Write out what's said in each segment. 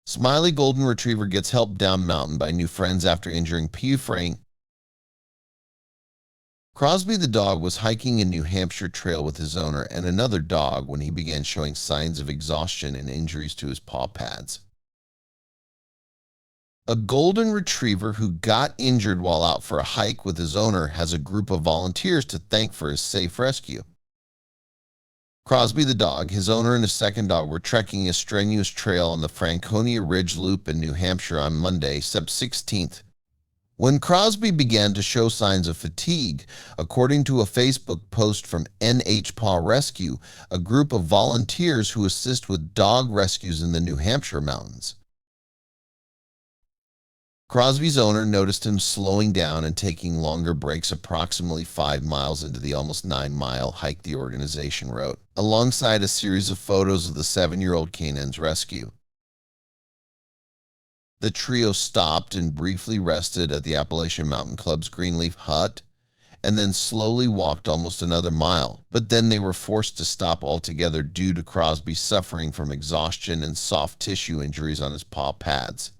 Smiley golden retriever gets help down mountain by new friends after injuring Paw. Crosby the dog was hiking a New Hampshire trail with his owner and another dog when he began showing signs of exhaustion and injuries to his paw pads. A golden retriever who got injured while out for a hike with his owner has a group of volunteers to thank for his safe rescue. Crosby the dog, his owner, and his second dog were trekking a strenuous trail on the Franconia Ridge Loop in New Hampshire on Monday, September 16th. When Crosby began to show signs of fatigue, according to a Facebook post from Paw Rescue, a group of volunteers who assist with dog rescues in the New Hampshire mountains. Crosby's owner noticed him slowing down and taking longer breaks approximately 5 miles into the almost 9-mile hike, the organization wrote, alongside a series of photos of the 7-year-old canine's rescue. The trio stopped and briefly rested at the Appalachian Mountain Club's Greenleaf hut, and then slowly walked almost another mile, but then they were forced to stop altogether due to Crosby suffering from exhaustion and soft tissue injuries on his paw pads.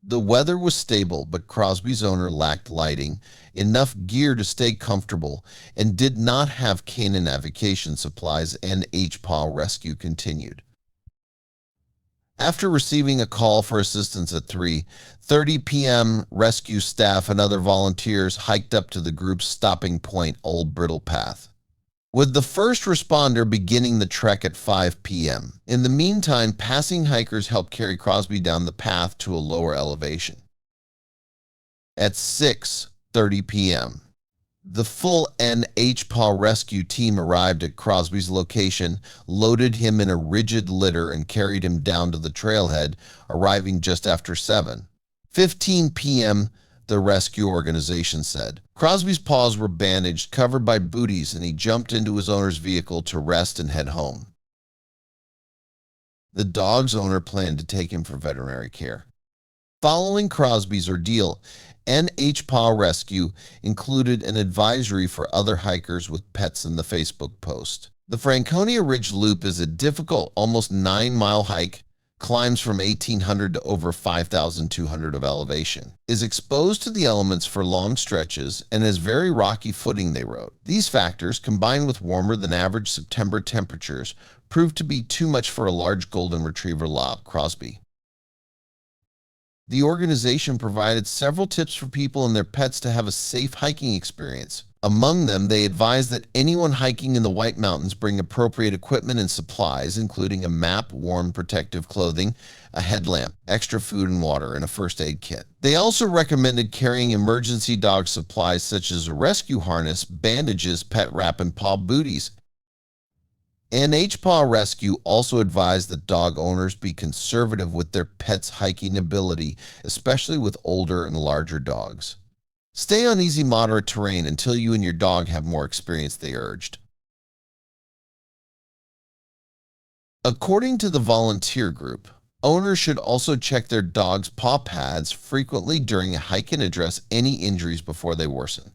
The weather was stable, but Crosby's owner lacked lighting, enough gear to stay comfortable, and did not have canine navigation supplies, and Paw Rescue continued. After receiving a call for assistance at 3:30 p.m., rescue staff and other volunteers hiked up to the group's stopping point, Old Brittle Path, with the first responder beginning the trek at 5 p.m. In the meantime, passing hikers helped carry Crosby down the path to a lower elevation. At 6:30 p.m., the full Paw rescue team arrived at Crosby's location, loaded him in a rigid litter, and carried him down to the trailhead, arriving just after 7:15 p.m., the rescue organization said. Crosby's paws were bandaged, covered by booties, and he jumped into his owner's vehicle to rest and head home. The dog's owner planned to take him for veterinary care. Following Crosby's ordeal, Paw Rescue included an advisory for other hikers with pets in the Facebook post. The Franconia Ridge Loop is a difficult, almost 9-mile hike, climbs from 1,800 to over 5,200 of elevation, is exposed to the elements for long stretches, and has very rocky footing, they wrote. These factors, combined with warmer than average September temperatures, proved to be too much for a large golden retriever, Crosby. The organization provided several tips for people and their pets to have a safe hiking experience. Among them, they advised that anyone hiking in the White Mountains bring appropriate equipment and supplies, including a map, warm protective clothing, a headlamp, extra food and water, and a first aid kit. They also recommended carrying emergency dog supplies such as a rescue harness, bandages, pet wrap, and paw booties. Paw Rescue also advised that dog owners be conservative with their pets' hiking ability, especially with older and larger dogs. Stay on easy, moderate terrain until you and your dog have more experience, they urged. According to the volunteer group, owners should also check their dog's paw pads frequently during a hike and address any injuries before they worsen.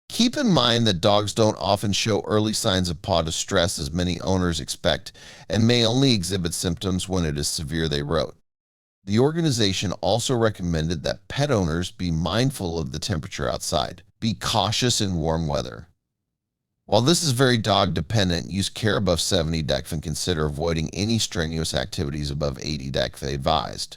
Keep in mind that dogs don't often show early signs of paw distress as many owners expect, and may only exhibit symptoms when it is severe, they wrote. The organization also recommended that pet owners be mindful of the temperature outside. Be cautious in warm weather. While this is very dog dependent, use care above 70 dEXq and consider avoiding any strenuous activities above 80 dEXq, they advised.